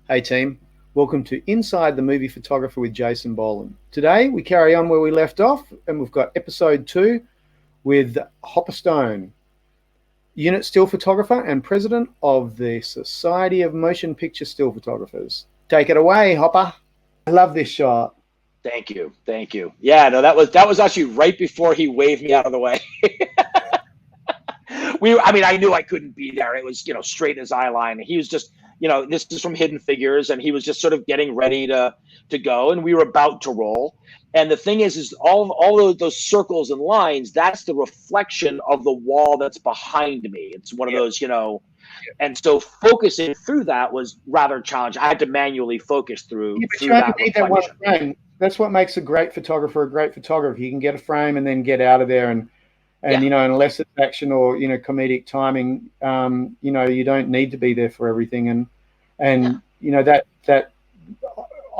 Hey team, welcome to Inside the Movie Photographer with Jasin Boland. Today we carry on where we left off and we've got episode 2 with Hopper Stone, unit still photographer and president of the Society of Motion Picture Still Photographers. Take it away, Hopper. I love this shot. Thank you. Yeah, no, that was actually right before he waved me out of the way. I knew I couldn't be there. It was, straight in his eye line. He was just, this is from Hidden Figures, and he was just sort of getting ready to go, and we were about to roll. And the thing is all of those circles and lines, that's the reflection of the wall that's behind me. It's one of those, and so focusing through that was rather challenging. I had to manually focus through that reflection. One frame. That's what makes a great photographer a great photographer. You can get a frame and then get out of there and unless it's action or comedic timing, you don't need to be there for everything. And that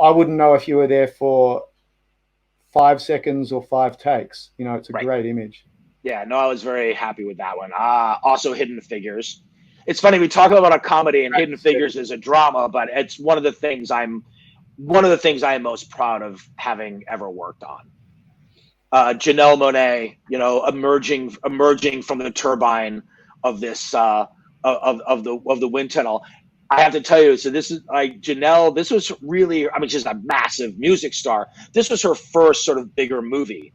I wouldn't know if you were there for 5 seconds or 5 takes. It's a great image. Yeah, no, I was very happy with that one. Also, Hidden Figures. It's funny, we talk about a comedy and Hidden Figures is a drama, but it's one of the things I am most proud of having ever worked on. Janelle Monae, emerging from the turbine of this of the wind tunnel. I have to tell you, so this is Janelle. This was really, she's a massive music star. This was her first sort of bigger movie,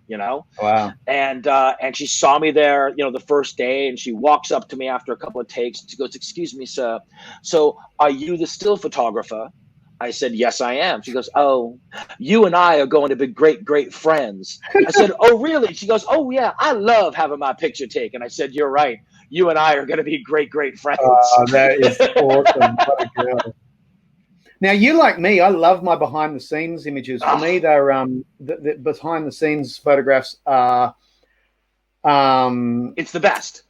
Wow. And she saw me there, the first day, and she walks up to me after a couple of takes. And she goes, "Excuse me, sir. So are you the still photographer?" I said, "Yes, I am." She goes, "Oh, you and I are going to be great, great friends." I said, "Oh, really?" She goes, "Oh, yeah, I love having my picture taken." I said, "You're right. You and I are going to be great, great friends." That is awesome. What a girl. Now, you like me, I love my behind-the-scenes images. For me, they're the behind-the-scenes photographs are... it's the best.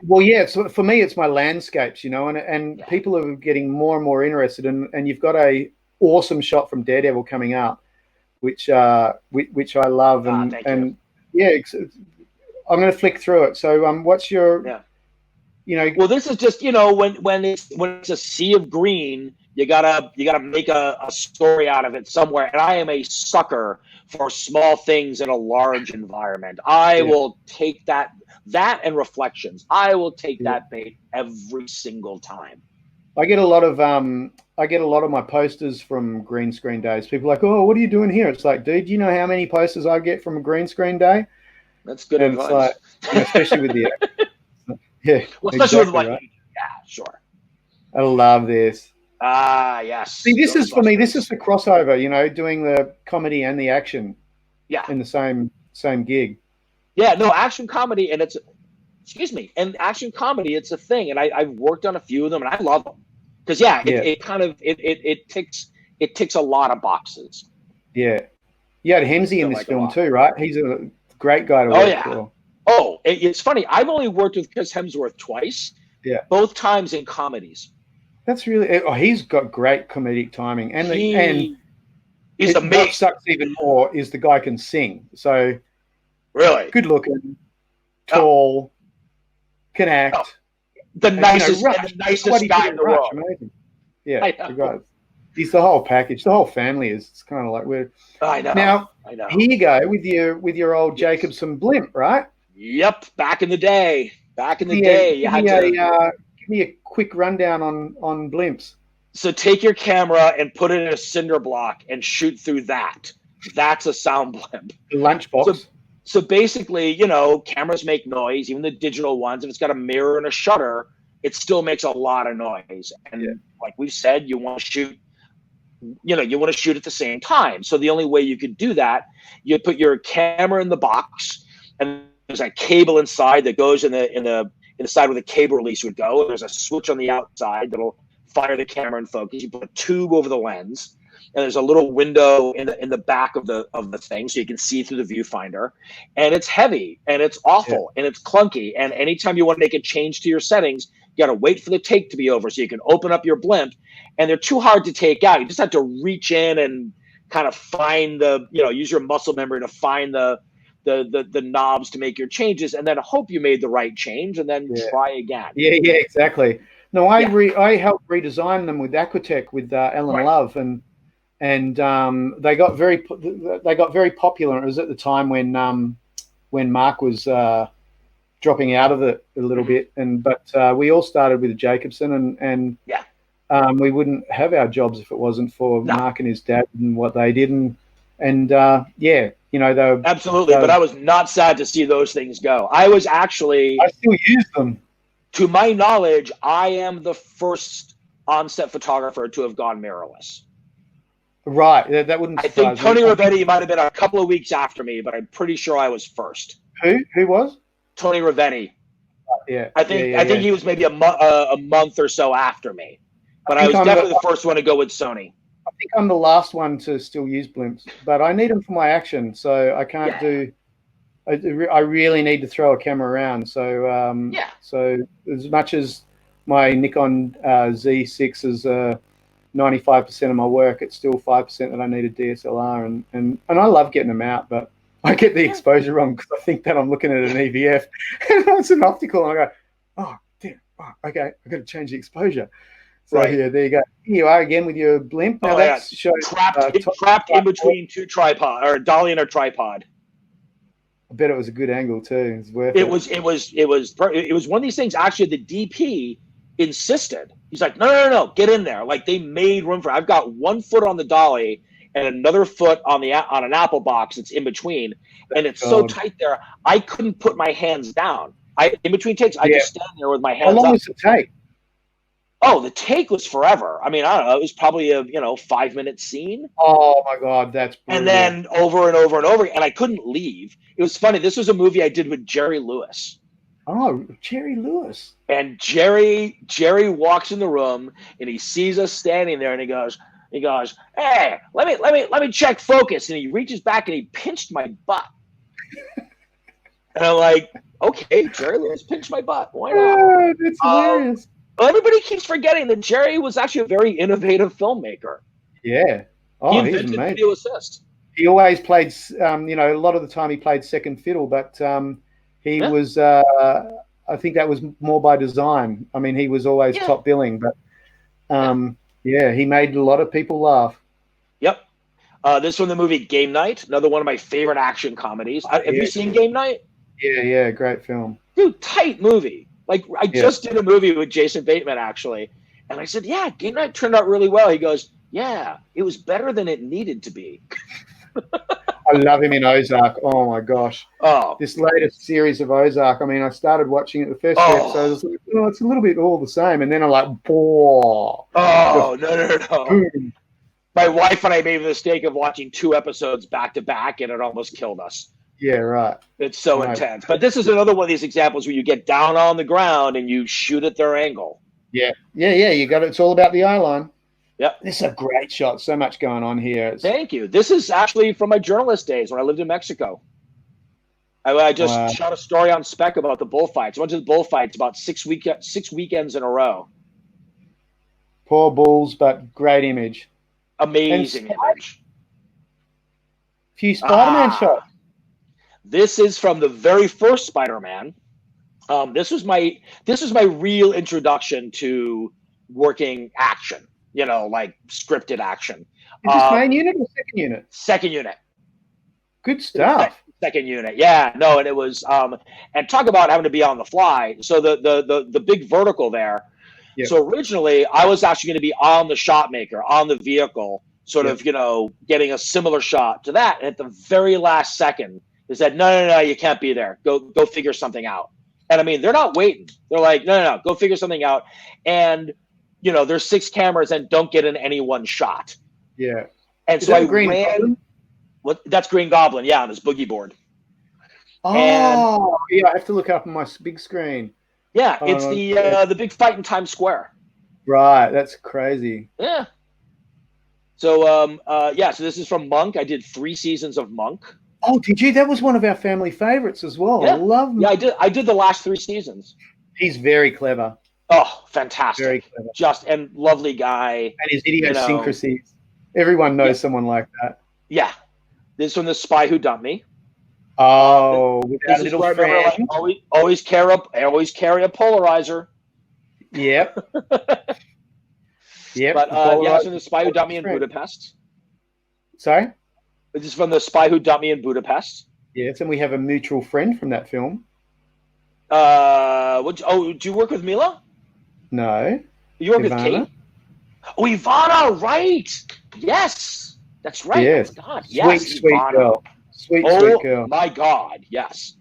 For me, it's my landscapes, and people are getting more and more interested. And you've got a awesome shot from Daredevil coming up, which I love. I'm going to flick through it. So, what's your, Well, this is just when it's a sea of green, you gotta make a story out of it somewhere. And I am a sucker for small things in a large environment. I will take that and reflections. I will take that bait every single time. I get a lot of my posters from green screen days. People are like, "Oh, what are you doing here?" It's like, dude, you know how many posters I get from a green screen day? That's good advice. It's like, especially with the well, especially with what you do. Yeah, sure. I love this. Yes. See, this is for me. This is the crossover. Doing the comedy and the action. Yeah. In the same gig. Yeah, no, action comedy, and action comedy, it's a thing, and I've worked on a few of them, and I love them because it ticks a lot of boxes. Yeah, you had Hemsworth in this film too, right? He's a great guy to work for. Oh, it's funny. I've only worked with Chris Hemsworth twice. Yeah, both times in comedies. That's really. He's got great comedic timing, and he's amazing. What sucks even more is the guy can sing. So. Really? Good looking, tall, can act. The nicest guy in the world. Amazing. Yeah, he's the whole package. The whole family is. It's kind of like we're. I know. Now, I know. Here you go with your old Jacobson blimp, right? Yep. Back in the day. Give me a quick rundown on blimps. So take your camera and put it in a cinder block and shoot through that. That's a sound blimp. Lunchbox. So basically, cameras make noise, even the digital ones. If it's got a mirror and a shutter, it still makes a lot of noise. And like we've said, you want to shoot at the same time. So the only way you could do that, you put your camera in the box, and there's a cable inside that goes in the side where the cable release would go. There's a switch on the outside that'll fire the camera in focus. You put a tube over the lens. And there's a little window in the back of the thing, so you can see through the viewfinder. And it's heavy, and it's awful, and it's clunky. And anytime you want to make a change to your settings, you got to wait for the take to be over so you can open up your blimp. And they're too hard to take out. You just have to reach in and kind of find use your muscle memory to find the knobs to make your changes, and then hope you made the right change, and then try again. Yeah, exactly. No, I helped redesign them with Aquatech with Ellen Love, and they got very popular. It was at the time when Mark was dropping out of it a little bit, but we all started with Jacobson, and we wouldn't have our jobs if it wasn't for Mark and his dad and what they did, and you know, they were, absolutely. But I was not sad to see those things go. I still use them. To my knowledge, I am the first on-set photographer to have gone mirrorless. Right, that wouldn't surprise me. I think Tony Ravetti might have been a couple of weeks after me, but I'm pretty sure I was first. Who was? Tony Ravetti. Yeah, I think he was maybe a month or so after me, but I was definitely the first one to go with Sony. I think I'm the last one to still use blimps, but I need them for my action, so I can't do. I really need to throw a camera around. So so as much as my Nikon Z6 is 95% of my work, it's still 5% that I need a DSLR, and I love getting them out, but I get the exposure wrong because I think that I'm looking at an EVF and it's an optical, and I go, oh damn, okay, I've got to change the exposure. So yeah, there you go. Here you are again with your blimp. Now that's shows trapped in between two tripod, or a dolly and a tripod. I bet it was a good angle too. It's worth it. It was one of these things. Actually, the DP insisted. He's like, no, get in there. Like, they made room for it. I've got 1 foot on the dolly and another foot on an Apple box that's in between, and it's so tight there, I couldn't put my hands down. In between takes, I just stand there with my hands up. How long was the take? Oh, the take was forever. I mean, I don't know. It was probably a 5-minute scene. Oh my God, that's brutal. And then over and over and over, and I couldn't leave. It was funny. This was a movie I did with Jerry Lewis. Oh, Jerry Lewis. And Jerry walks in the room and he sees us standing there, and he goes, "Hey, let me check focus." And he reaches back and he pinched my butt. And I'm like, okay, Jerry Lewis pinched my butt. Why not? Oh, that's hilarious. Everybody keeps forgetting that Jerry was actually a very innovative filmmaker. Yeah. Oh, he invented video assist. He always played, a lot of the time he played second fiddle, but he was, I think that was more by design. I mean, he was always top billing, but he made a lot of people laugh. Yep. This from the movie Game Night, another one of my favorite action comedies. Have you seen Game Night? Yeah, great film. Dude, tight movie. Like, I just did a movie with Jason Bateman, actually. And I said, yeah, Game Night turned out really well. He goes, yeah, it was better than it needed to be. I love him in Ozark. Oh, my gosh. Oh. This latest series of Ozark, I mean, I started watching it the first episode. It's like, it's a little bit all the same. And then I'm like, boah. Oh, no. My wife and I made the mistake of watching 2 episodes back to back, and it almost killed us. Yeah, right. It's so intense. But this is another one of these examples where you get down on the ground and you shoot at their angle. Yeah. You got it. It's all about the eye line. Yep. This is a great shot. So much going on here. Thank you. This is actually from my journalist days when I lived in Mexico. I just shot a story on Spec about the bullfights. I went to the bullfights about 6 weekends in a row. Poor bulls, but great image. Amazing image. Few Spider-Man shots. This is from the very first Spider-Man. This was my real introduction to working action, like scripted action. Is this main unit or second unit? Second unit. Good stuff. Second unit. Yeah, no, and it was and talk about having to be on the fly. So the big vertical there. Yep. So originally I was actually going to be on the shot maker, on the vehicle, sort of, getting a similar shot to that. And at the very last second, they said, no, you can't be there. Go figure something out. And I mean, they're not waiting. They're like, no, go figure something out. And, there's 6 cameras and don't get in any one shot. Yeah. And so I ran. That's Green Goblin. Yeah, on this boogie board. Oh, yeah. I have to look up on my big screen. Yeah, it's the big fight in Times Square. Right. That's crazy. Yeah. So, so this is from Monk. I did 3 seasons of Monk. Oh, did you? That was one of our family favorites as well. Yeah. I love him. Yeah, I did the last 3 seasons. He's very clever. Oh, fantastic. Very clever. And lovely guy. And his idiosyncrasies. Everyone knows someone like that. Yeah. This one, The Spy Who Dumped Me. Oh, with that little friend. Always carry a polarizer. Yep. Yep. But yeah, from The Spy Who Dumped Me in Budapest. Sorry? This is from The Spy Who Dumped Me in Budapest. Yes, and we have a mutual friend from that film. Do you work with Mila? No. You work Ivana. with Kate? Oh, Ivana, right. Yes. That's right. Yes. Oh, God. Sweet, Yes, sweet Ivana. girl. Sweet girl. Oh, my God. Yes.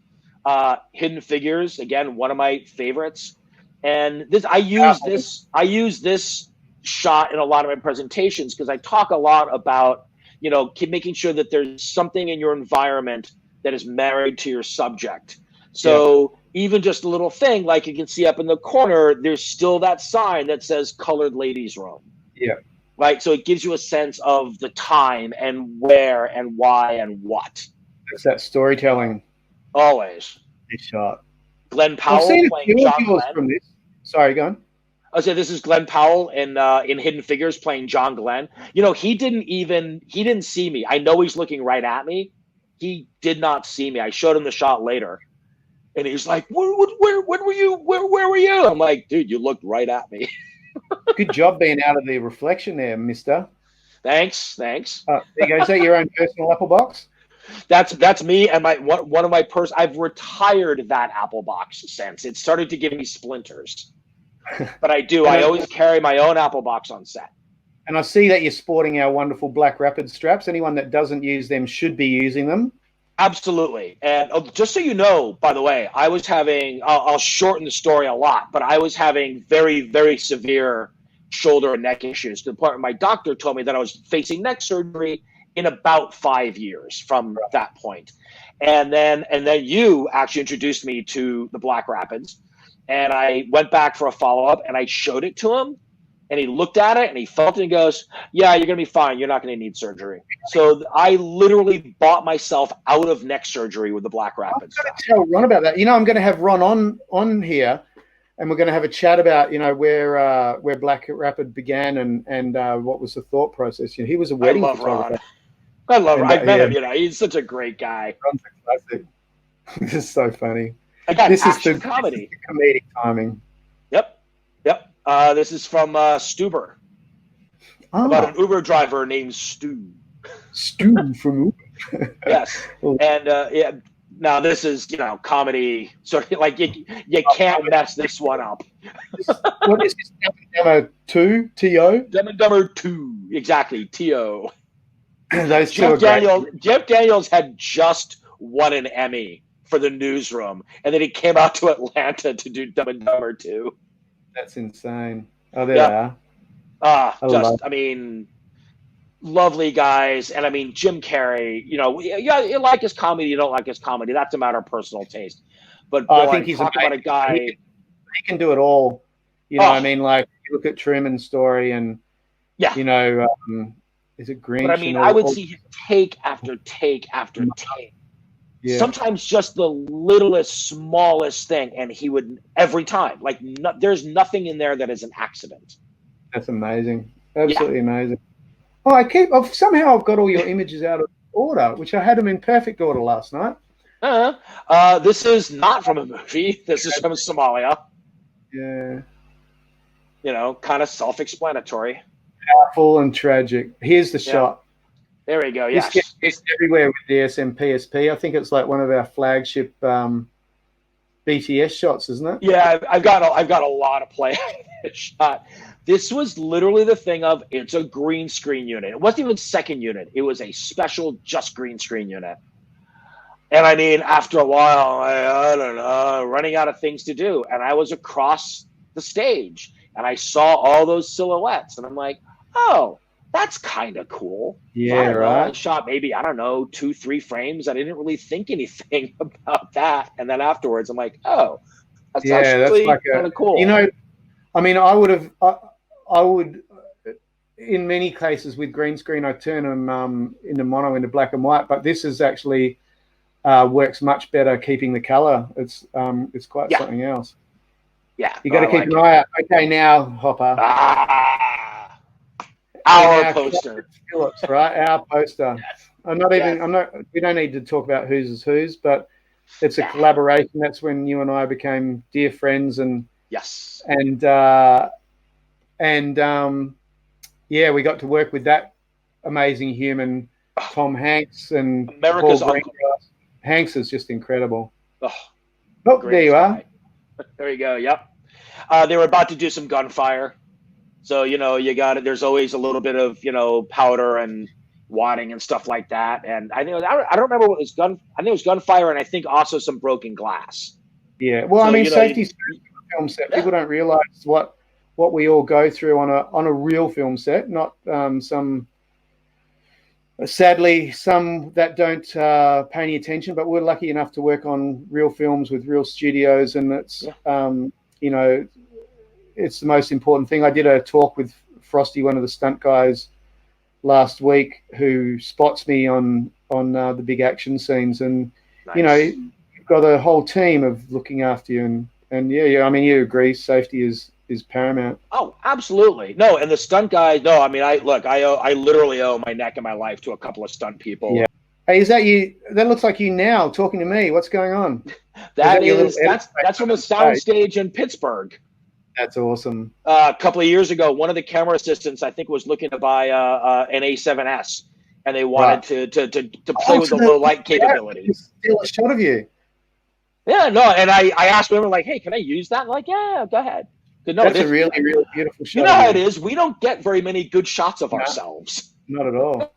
Hidden Figures, again, one of my favorites. And I use this shot in a lot of my presentations because I talk a lot about, making sure that there's something in your environment that is married to your subject. So even just a little thing, like you can see up in the corner, there's still that sign that says Colored Ladies Room. Yeah. Right. So it gives you a sense of the time and where and why and what. It's that storytelling. Always. This shot. Glenn Powell playing John Glenn. From this. Sorry, go on. I say this is Glenn Powell in Hidden Figures playing John Glenn. He didn't see me. I know he's looking right at me. He did not see me. I showed him the shot later. And he's like, where were you? Where were you? I'm like, dude, you looked right at me. Good job being out of the reflection there, mister. Thanks. There you go. Is that your own personal Apple box? That's me and one of my I've retired that Apple box since. It started to give me splinters. But I always carry my own Apple box on set. And I see that you're sporting our wonderful Black Rapid straps. Anyone that doesn't use them should be using them. Absolutely. And just so you know, by the way, I was having, I'll shorten the story a lot, but I was having very, very severe shoulder and neck issues to the point where my doctor told me that I was facing neck surgery in about 5 years from that point. And then you actually introduced me to the Black Rapids, and I went back for a follow-up and I showed it to him. And he looked at it and he felt it and goes, yeah, you're going to be fine. You're not going to need surgery. So I literally bought myself out of neck surgery with the Black Rapids. I'm going to tell Ron about that. I'm going to have Ron on here and we're going to have a chat about, where Black Rapid began and what was the thought process. He was a wedding photographer. I love Ron. I've met him. He's such a great guy. Ron's a classic. This is so funny. Again, this is the comedy. This is the comedic timing. Yep. This is from Stuber, about an Uber driver named Stu. Stu from Uber. Yes, and now this is comedy. So like you can't mess this one up. What is this? Dumb and Dumber 2? T.O. Dumb and Dumber 2, exactly. T.O. Those two are great. Jeff Daniels had just won an Emmy for The Newsroom, and then he came out to Atlanta to do Dumb and Dumber 2. That's insane. Oh, there they are. Lovely guys. And Jim Carrey, you like his comedy, you don't like his comedy. That's a matter of personal taste. But boy, I think he's about a guy. He can do it all. Like you look at Truman's Story and, is it Grinch? But I would see him take after take after take. Yeah. Sometimes just the littlest, smallest thing, and he would every time. There's nothing in there that is an accident. That's amazing, absolutely amazing. Oh, I've somehow got all your images out of order, which I had them in perfect order last night. This is not from a movie. This is from Somalia. Yeah. Kind of self-explanatory. Powerful and tragic. Here's the shot. There we go. Yes, it's everywhere with the SMPSP. I think it's like one of our flagship BTS shots, isn't it? Yeah, I've got a lot of play on this shot. This was literally the thing of it's a green screen unit. It wasn't even second unit. It was a special just green screen unit. And after a while, I don't know, running out of things to do, and I was across the stage and I saw all those silhouettes, and I'm like, oh. That's kind of cool. Yeah, right. I shot maybe, 2-3 frames. I didn't really think anything about that. And then afterwards, I'm like, oh, that's actually kind of cool. I would, in many cases with green screen, I turn them into mono, into black and white. But this is actually works much better keeping the color. It's quite something else. Yeah. You got to keep an eye out. Okay, now, Hopper. Our poster. Phillips, right? Our poster. Yes. We don't need to talk about whose is whose, but it's a collaboration. That's when you and I became dear friends, and Yes. And yeah, we got to work with that amazing human, Tom Hanks and America's Paul uncle. Greengrass. Hanks is just incredible. Oh, there you are. There you go. Yep. They were about to do some gunfire. So, you got it. There's always a little bit of, powder and wadding and stuff like that. And I don't remember what was I think it was gunfire, and I think also some broken glass. Yeah. Well, so, I mean, safety film set. People don't realize what we all go through on a real film set, not sadly, some that don't pay any attention, but we're lucky enough to work on real films with real studios, and it's, it's the most important thing. I did a talk with Frosty, one of the stunt guys, last week, who spots me on the big action scenes, and nice. You've got a whole team of looking after you, and yeah. I mean, you agree, safety is paramount. Oh, absolutely. No, and the stunt guys. No, I mean, I literally owe my neck and my life to a couple of stunt people. Yeah. Hey, is that you? That looks like you now talking to me. What's going on? That's from a soundstage in Pittsburgh. That's awesome. A couple of years ago, one of the camera assistants, I think, was looking to buy an A7S, and they wanted to play with the low light capability. Steal a shot of you. Yeah, no, and I asked them, like, hey, can I use that? Like, yeah, go ahead. No, that's a really, really beautiful shot. You know how it is. We don't get very many good shots of ourselves. Not at all.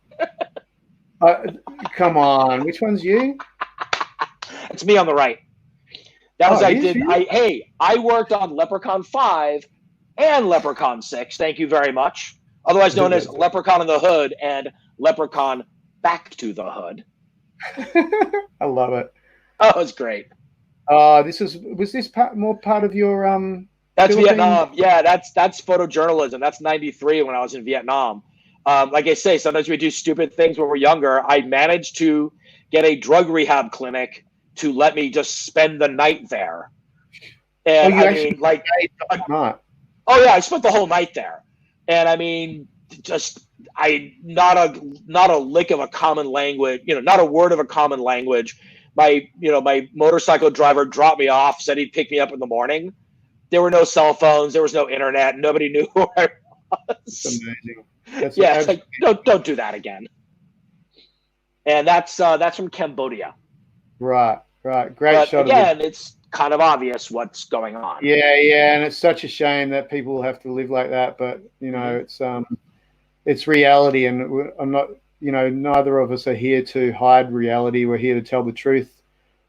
Come on, which one's you? It's me on the right. That was I worked on Leprechaun 5 and Leprechaun 6. Thank you very much. Otherwise known as Leprechaun in the Hood and Leprechaun Back to the Hood. I love it. Oh, it's great. Was this more part of your That's Vietnam. Yeah, that's photojournalism. That's 93 when I was in Vietnam. Like I say, sometimes we do stupid things when we're younger. I managed to get a drug rehab clinic to let me just spend the night there. And I mean, like, oh yeah, I spent the whole night there. And I mean, just not a lick of a common language, not a word of a common language. My motorcycle driver dropped me off, said he'd pick me up in the morning. There were no cell phones. There was no internet. Nobody knew who I was. That's amazing. It's like, don't do that again. And that's from Cambodia. Right. Great shot. Again, it's kind of obvious what's going on. Yeah, and it's such a shame that people have to live like that. But it's reality, and I'm not. Neither of us are here to hide reality. We're here to tell the truth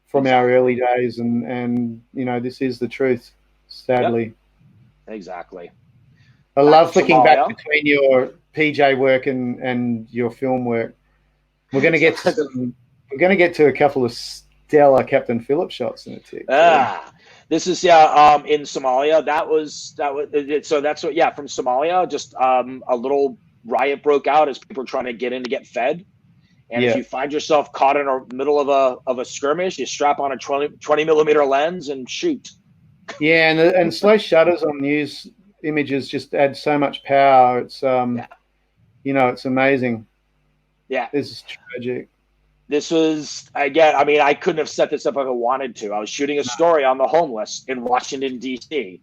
from our early days, and this is the truth. Sadly. Yep. Exactly. I love flicking back between your PJ work and your film work. We're going to get to a couple of stellar Captain Phillips shots in it too. This is in Somalia. From Somalia. Just a little riot broke out as people were trying to get in to get fed. And if you find yourself caught in the middle of a skirmish, you strap on a 20 millimeter lens and shoot. Yeah, and slow shutters on news images just add so much power. It's it's amazing. Yeah, this is tragic. This was, again, I mean, I couldn't have set this up if I wanted to. I was shooting a story on the homeless in Washington, D.C.,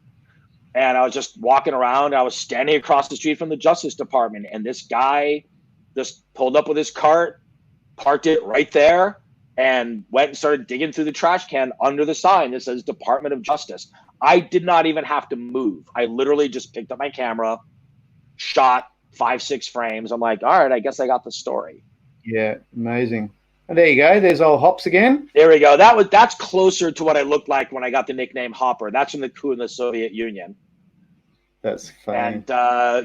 and I was just walking around. I was standing across the street from the Justice Department, and this guy just pulled up with his cart, parked it right there, and went and started digging through the trash can under the sign that says Department of Justice. I did not even have to move. I literally just picked up my camera, shot 5-6 frames. I'm like, all right, I guess I got the story. Yeah, amazing. And there you go. There's old Hops again. There we go. That's closer to what I looked like when I got the nickname Hopper. That's from the coup in the Soviet Union. That's funny. And a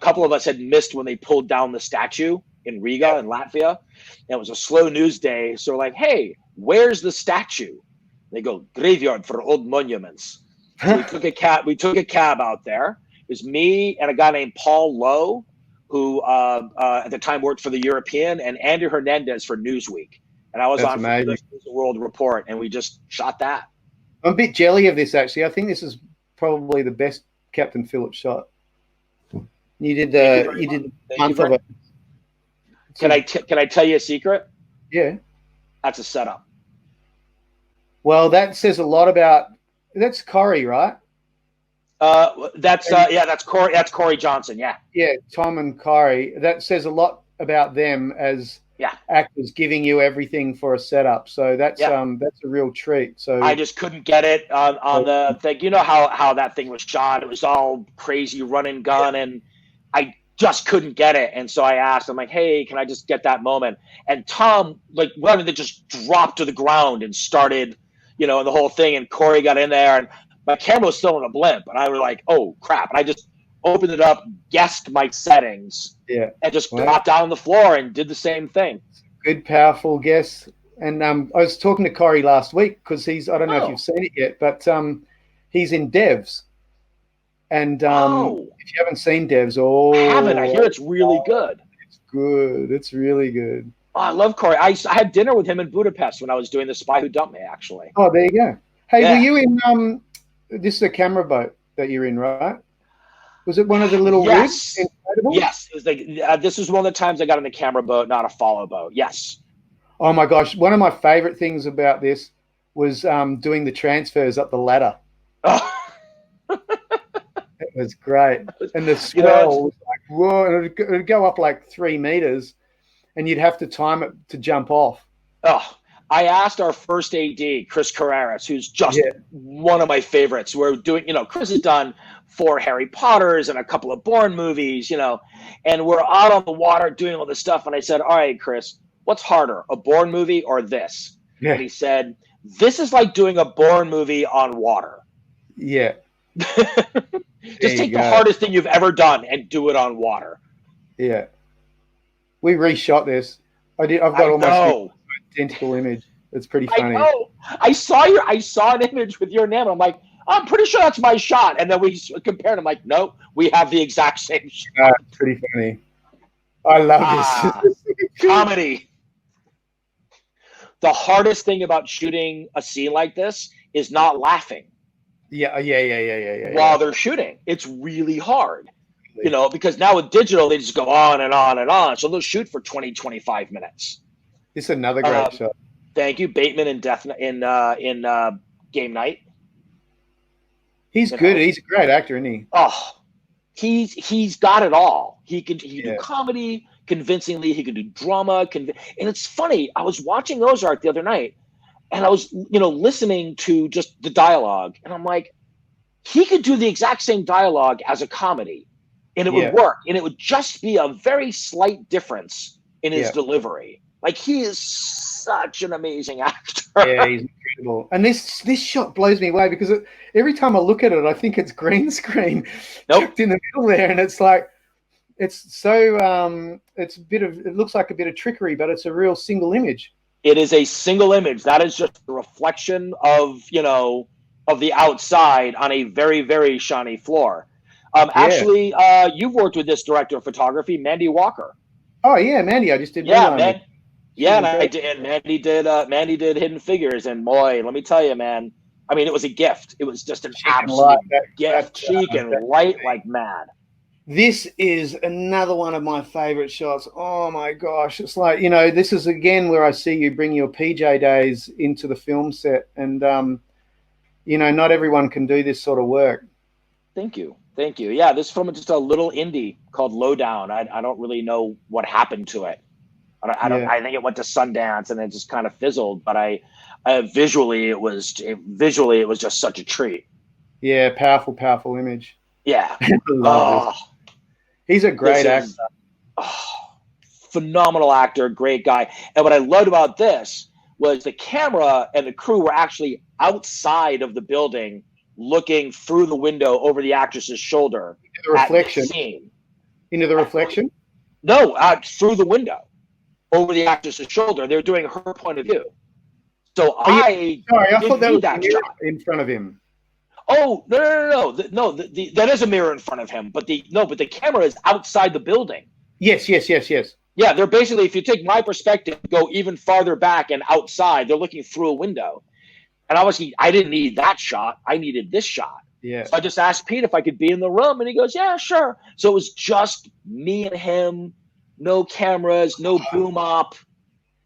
couple of us had missed when they pulled down the statue in Riga in Latvia. And it was a slow news day. So we're like, hey, where's the statue? They go, graveyard for old monuments. So we took a cab out there. It was me and a guy named Paul Lowe, who at the time worked for the European, and Andrew Hernandez for Newsweek. And I was on for the World Report, and we just shot that. I'm a bit jelly of this, actually. I think this is probably the best Captain Phillips shot. You did a month of it. Can I tell you a secret? Yeah. That's a setup. Well, that says a lot about that's Corey, right? That's Corey. That's Corey Johnson. Yeah. Yeah, Tom and Corey. That says a lot about them as actors, giving you everything for a setup. So that's a real treat. So I just couldn't get it on the thing. You know how that thing was shot. It was all crazy run and gun, and I just couldn't get it. And so I asked, I'm like, hey, can I just get that moment? And Tom, like, well, they just dropped to the ground and started, the whole thing. And Corey got in there, and my camera was still in a blimp. And I was like, oh, crap. And I just opened it up, guessed my settings, and just dropped down on the floor and did the same thing. Good, powerful guess. And I was talking to Corey last week because I don't know if you've seen it yet, but he's in Devs. And if you haven't seen Devs, I haven't. I hear it's really good. It's good. It's really good. Oh, I love Corey. I had dinner with him in Budapest when I was doing The Spy Who Dumped Me, actually. Oh, there you go. Hey, were you in this is a camera boat that you're in, right? Was it one of the little rigs? Yes. It was like, this was one of the times I got in the camera boat, not a follow boat. Yes. Oh, my gosh. One of my favorite things about this was doing the transfers up the ladder. Oh. It was great. And the swell was like, whoa, and it would go up like 3 meters, and you'd have to time it to jump off. Oh, I asked our first AD, Chris Carreras, who's just one of my favorites. We're doing, Chris has done 4 Harry Potters and a couple of Bourne movies, and we're out on the water doing all this stuff. And I said, all right, Chris, what's harder, a Bourne movie or this? Yeah. And he said, this is like doing a Bourne movie on water. Yeah. Just take the hardest thing you've ever done and do it on water. Yeah. We reshot this. I've got almost identical image. It's pretty funny. I know. I saw an image with your name. I'm like, I'm pretty sure that's my shot. And then we compared. I'm like, no, we have the exact same shot. It's pretty funny. I love this. Comedy. The hardest thing about shooting a scene like this is not laughing. Yeah. While they're shooting, it's really hard, because now with digital, they just go on and on and on. So they'll shoot for 20, 25 minutes. It's another great shot. Thank you, Bateman in Game Night. He's good. He's a great actor, isn't he? Oh, he's got it all. He can do comedy convincingly. He can do drama. And it's funny. I was watching Ozark the other night, and I was, listening to just the dialogue, and I'm like, he could do the exact same dialogue as a comedy, and it would work, and it would just be a very slight difference in his delivery. Like, he is such an amazing actor. Yeah, he's incredible. And this shot blows me away because every time I look at it, I think it's green screen tucked in the middle there, and it's like, it's so it looks like a bit of trickery, but it's a real single image. It is a single image. That is just a reflection of the outside on a very, very shiny floor. Actually, you've worked with this director of photography, Mandy Walker. Oh yeah, Mandy. I just did. I did. And Mandy did Hidden Figures, and boy, let me tell you, man. I mean, it was a gift. It was just an absolute gift. She can light like mad. This is another one of my favorite shots. Oh my gosh. It's like, this is again where I see you bring your PJ days into the film set. And, not everyone can do this sort of work. Thank you. Yeah, this film is just a little indie called Lowdown. I don't really know what happened to it. I think it went to Sundance and it just kind of fizzled. But visually it was just such a treat. Yeah, powerful image. Yeah. He's a great actor. Phenomenal actor, great guy. And what I loved about this was the camera and the crew were actually outside of the building looking through the window over the actress's shoulder. The reflection? Into the reflection? No, through the window over the actress's shoulder. They're doing her point of view. So I thought that was in front of him. Oh, no. That is a mirror in front of him, but the camera is outside the building. Yes. Yeah, they're basically, if you take my perspective, go even farther back and outside, they're looking through a window. And obviously, I didn't need that shot. I needed this shot. Yeah. So I just asked Pete if I could be in the room, and he goes, yeah, sure. So it was just me and him, no cameras, no boom op,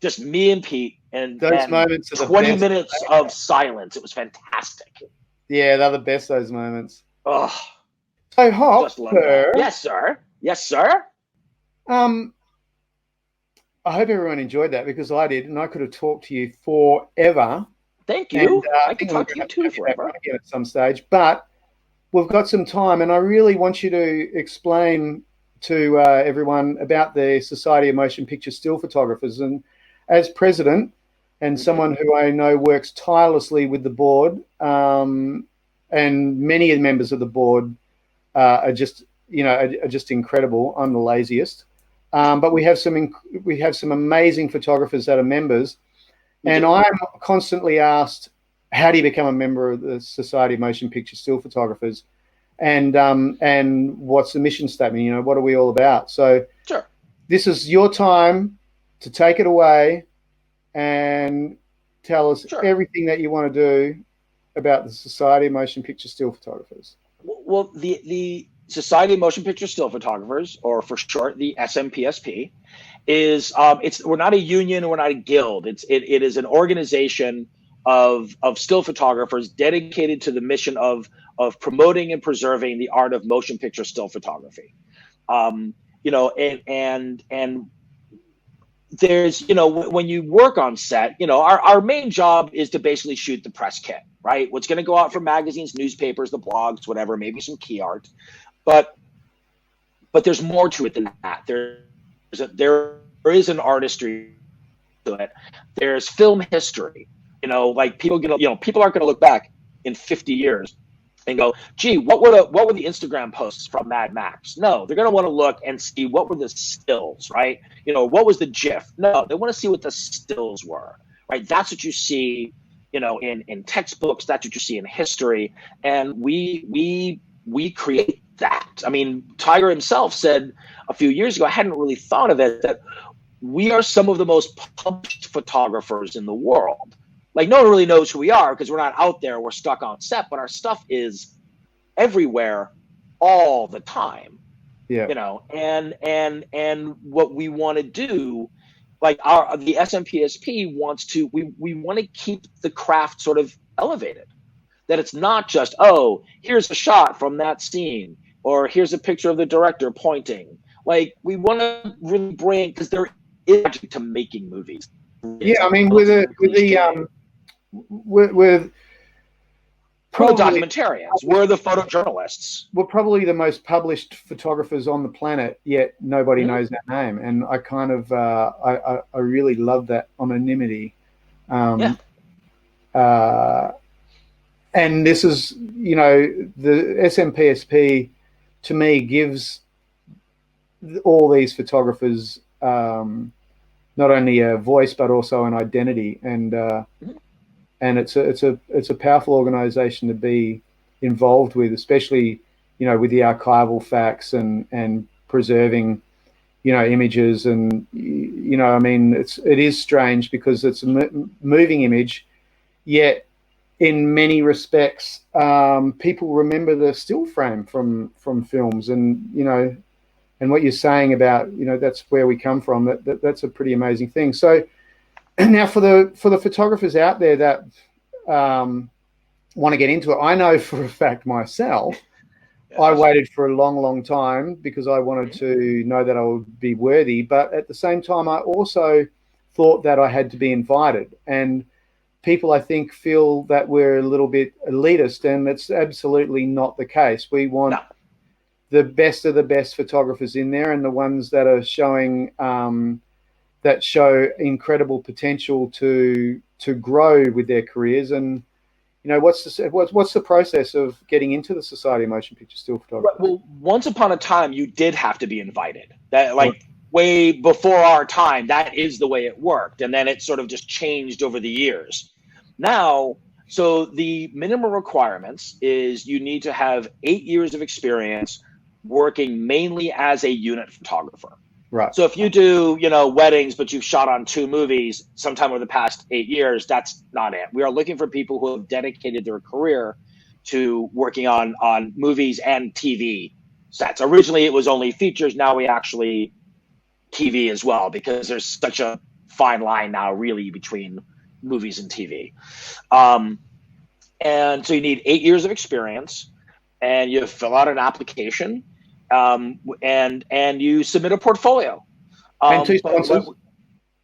just me and Pete. And those moments 20 minutes of silence. It was fantastic. Yeah, they're the best, those moments. Oh, So, just love that. Hopper, Yes, sir. Yes, sir. I hope everyone enjoyed that because I did, and I could have talked to you forever. Thank And you. I I can think I'm talk going to to you have to too have you back on forever. again at some stage. But we've got some time, and I really want you to explain to everyone about the Society of Motion Picture Still Photographers. And as president and someone who I know works tirelessly with the board, and many of the members of the board are just are just incredible. I'm the laziest, but we have some amazing photographers that are members, and I'm constantly asked, how do you become a member of the Society of Motion Picture Still Photographers? And what's the mission statement? You know, what are we all about? So Sure. this is your time to take it away and tell us everything that you want to do about the Society of Motion Picture Still Photographers. Well, the Society of Motion Picture Still Photographers, or for short, the SMPSP, is we're not a union, we're not a guild. It is an organization of still photographers dedicated to the mission of promoting and preserving the art of motion picture still photography. And there's, when you work on set, our main job is to basically shoot the press kit, right? What's going to go out for magazines, newspapers, the blogs, whatever, maybe some key art. But there's more to it than that. There is an artistry to it. There's film history. Like people aren't going to look back in 50 years and go, gee, what were the Instagram posts from Mad Max? No, they're going to want to look and see what were the stills, right? What was the GIF? No, they want to see what the stills were, right? That's what you see, in textbooks. That's what you see in history, and we create that. I mean, Tiger himself said a few years ago, I hadn't really thought of it, that we are some of the most published photographers in the world. Like, no one really knows who we are because we're not out there. We're stuck on set, but our stuff is everywhere all the time. Yeah. And what we want to do, like the SMPSP wants to, we want to keep the craft sort of elevated. That it's not just, oh, here's a shot from that scene, or here's a picture of the director pointing. Like, we want to really bring, because there is magic to making movies. Yeah, I mean, with probably the documentarians, we're the photojournalists. We're probably the most published photographers on the planet, yet nobody knows our name. And I kind of, I really love that anonymity. And this is, the SMPSP to me gives all these photographers not only a voice but also an identity, and it's a powerful organization to be involved with, especially with the archival facts and preserving images. And I mean, it is strange because it's a moving image, yet in many respects people remember the still frame from films, and and what you're saying about that's where we come from, that's a pretty amazing thing. So now for the photographers out there that want to get into it, I know for a fact myself, I waited for a long time because I wanted to know that I would be worthy, but at the same time I also thought that I had to be invited. And people, I think, feel that we're a little bit elitist, and that's absolutely not the case. We want the best of the best photographers in there, and the ones that are showing that show incredible potential to grow with their careers. And what's the process of getting into the Society of Motion Picture Still Photography? Well, once upon a time, you did have to be invited. That way before our time, that is the way it worked, and then it sort of just changed over the years. Now, so the minimum requirements is you need to have 8 years of experience working mainly as a unit photographer. Right. So if you do, weddings, but you've shot on 2 movies sometime over the past 8 years, that's not it. We are looking for people who have dedicated their career to working on movies and TV sets. Originally, it was only features. Now we actually TV as well, because there's such a fine line now, really, between movies and TV. And so you need 8 years of experience, and you fill out an application, and you submit a portfolio. And two sponsors.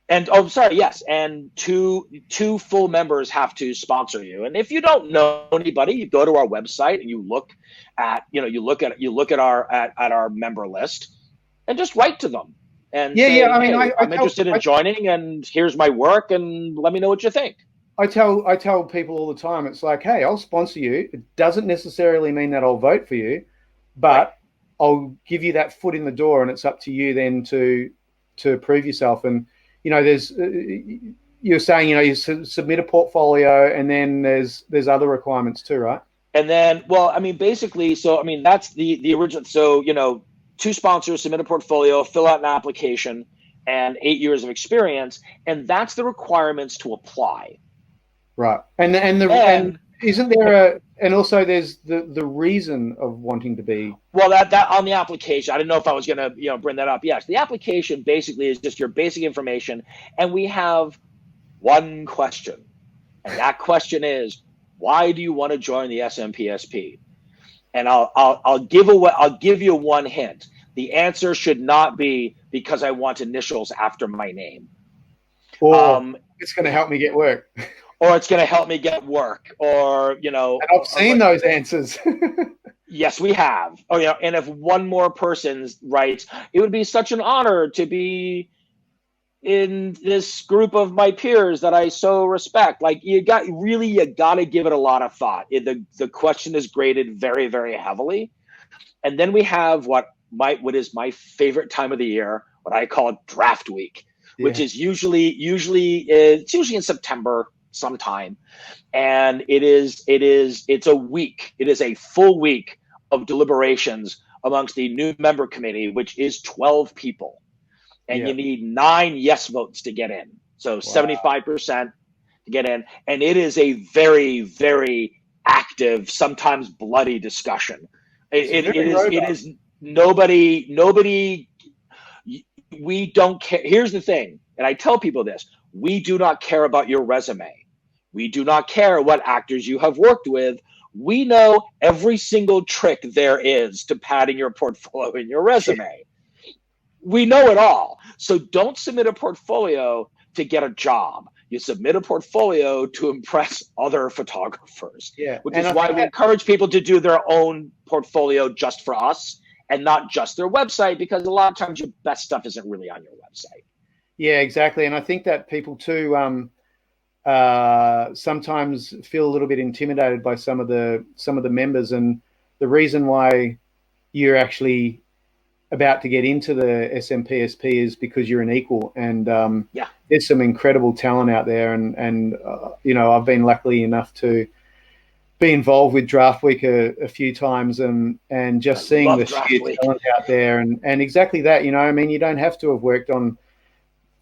Yes, and two full members have to sponsor you. And if you don't know anybody, you go to our website and you look at our member list, and just write to them and say, I mean, hey, I'm interested in joining, and here's my work, and let me know what you think. I tell people all the time, it's like, hey, I'll sponsor you. It doesn't necessarily mean that I'll vote for you, but I'll give you that foot in the door, and it's up to you then to prove yourself. And you're saying, you submit a portfolio, and then there's other requirements too, right? And then, well, I mean, basically, so I mean, that's the original. So 2 sponsors, submit a portfolio, fill out an application, and 8 years of experience, and that's the requirements to apply. Right. And isn't there and also there's the reason of wanting to be. Well, that on the application, I didn't know if I was going to bring that up. Yes, the application basically is just your basic information, and we have one question, and that question is, why do you want to join the SMPSP? And I'll give you one hint. The answer should not be because I want initials after my name. Or it's going to help me get work. Or it's going to help me get work, or And I've seen those answers. Yes, we have. Oh, yeah. And if one more person writes, it would be such an honor to be in this group of my peers that I so respect. Like, you got to give it a lot of thought. The question is graded very, very heavily. And then we have what is my favorite time of the year, what I call draft week, which is usually in September sometime. And it's a week. It is a full week of deliberations amongst the new member committee, which is 12 people. And you need 9 yes votes to get in. So 75% to get in. And it is a very, very active, sometimes bloody discussion. It is nobody, we don't care. Here's the thing, and I tell people this, we do not care about your resume. We do not care what actors you have worked with. We know every single trick there is to padding your portfolio in your resume. We know it all. So don't submit a portfolio to get a job. You submit a portfolio to impress other photographers, which is why we encourage people to do their own portfolio just for us and not just their website, because a lot of times your best stuff isn't really on your website. Yeah, exactly. And I think that people too sometimes feel a little bit intimidated by some of the members, and the reason why you're actually about to get into the SMPSP is because you're an equal, and there's some incredible talent out there, and I've been lucky enough to be involved with Draft Week a few times, and just seeing the sheer talent out there, and exactly that. I mean, you don't have to have worked on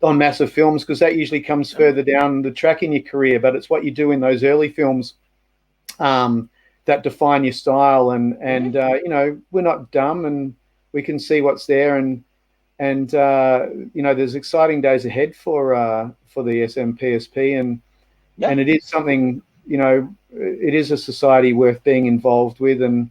massive films, because that usually comes further down the track in your career, but it's what you do in those early films that define your style, and we're not dumb, and we can see what's there, and there's exciting days ahead for the SMPSP, and it is something, it is a society worth being involved with, and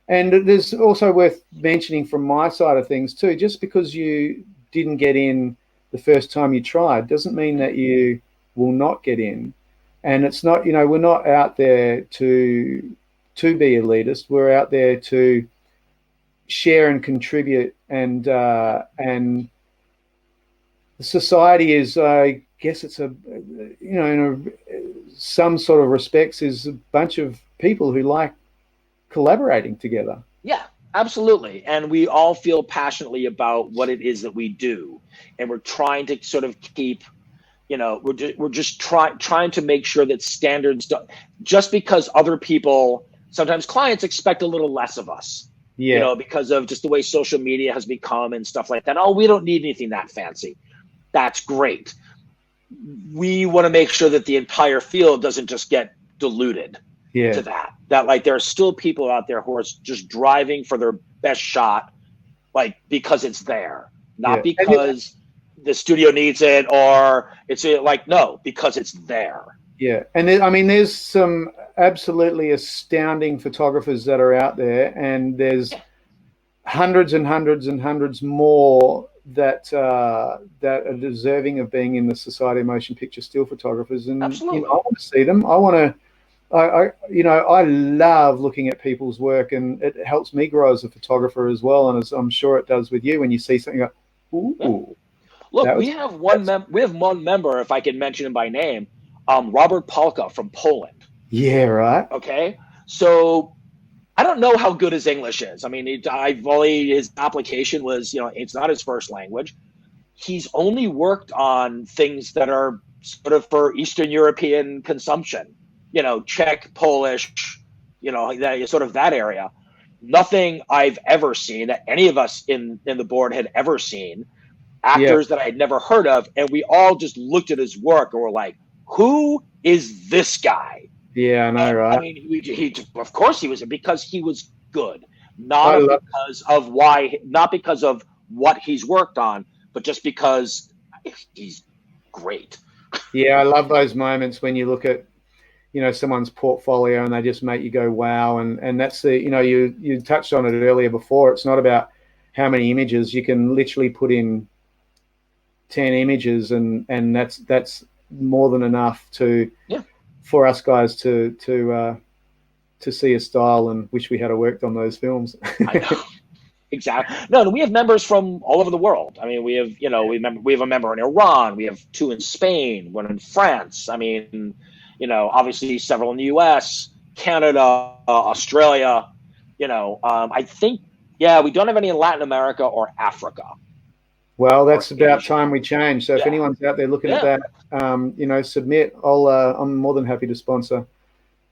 there's also worth mentioning from my side of things too, just because you didn't get in the first time you tried doesn't mean that you will not get in. And it's not, we're not out there to be elitist. We're out there to share and contribute, and the society is, I guess it's some sort of respects, is a bunch of people who like collaborating together. Yeah, absolutely. And we all feel passionately about what it is that we do, and we're trying to sort of keep, we're just trying to make sure that standards don't, just because other people, sometimes clients expect a little less of us. Because of just the way social media has become and stuff like that. Oh, we don't need anything that fancy. That's great. We want to make sure that the entire field doesn't just get diluted to that. That, like, there are still people out there who are just driving for their best shot, like, because it's there, not because the studio needs it, or it's like, no, because it's there. Yeah. And there's some absolutely astounding photographers that are out there, and there's hundreds and hundreds and hundreds more that are deserving of being in the Society of Motion Picture Still Photographers. And Absolutely. I want to see them. I love looking at people's work, and it helps me grow as a photographer as well. And as I'm sure it does with you, when you see something, you go, ooh. Yeah. Look, we have one member, if I can mention him by name, Robert Palka from Poland. Yeah, right. Okay, so I don't know how good his English is. I mean, his application was, it's not his first language. He's only worked on things that are sort of for Eastern European consumption. Czech, Polish, that area. Nothing I've ever seen that any of us in the board had ever seen. Actors that I had never heard of, and we all just looked at his work and were like, "Who is this guy?" Yeah, I know, right? I mean, he of course he was, because he was good, not because of what he's worked on, but just because he's great. Yeah, I love those moments when you look at someone's portfolio and they just make you go wow. And that's you touched on it earlier before. It's not about how many images. You can literally put in 10 images and that's more than enough for us guys to see a style and wish we had worked on those films. I know. Exactly. No, we have members from all over the world. I mean, we have we have a member in Iran. We have 2 in Spain, 1 in France. I mean, obviously several in the U.S., Canada, Australia. I think we don't have any in Latin America or Africa. Well, that's about time we change. So if anyone's out there looking at that, submit. I'm more than happy to sponsor.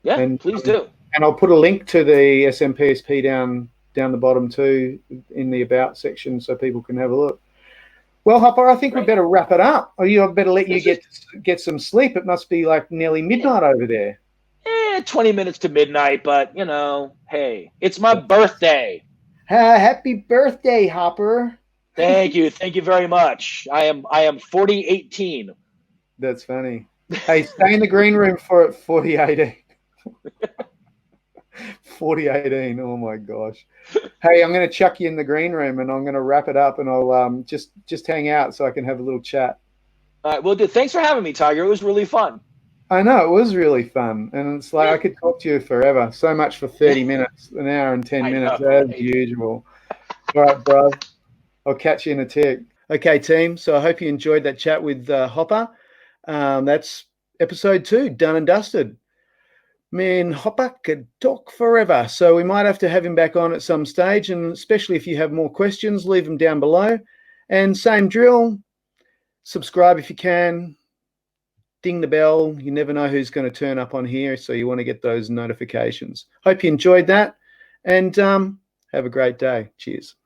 Yeah, and please do. And I'll put a link to the SMPSP down the bottom too in the about section so people can have a look. Well, Hopper, I think we better wrap it up. Or I better let you get some sleep. It must be like nearly midnight over there. 20 minutes to midnight, but hey, it's my birthday. Happy birthday, Hopper. Thank you very much. I am 4018. That's funny. Hey, stay in the green room for 4018. 4018. Oh my gosh. Hey, I'm going to chuck you in the green room and I'm going to wrap it up, and I'll just hang out so I can have a little chat. All right, well, thanks for having me, Tiger. It was really fun. I know, it was really fun, and it's like I could talk to you forever. So much for 30 minutes, an hour and 10 minutes as usual. All right, bro. I'll catch you in a tick. Okay, team. So I hope you enjoyed that chat with Hopper. That's episode 2, done and dusted. Man, Hopper could talk forever. So we might have to have him back on at some stage, and especially if you have more questions, leave them down below. And same drill, subscribe if you can. Ding the bell. You never know who's going to turn up on here, so you want to get those notifications. Hope you enjoyed that, and have a great day. Cheers.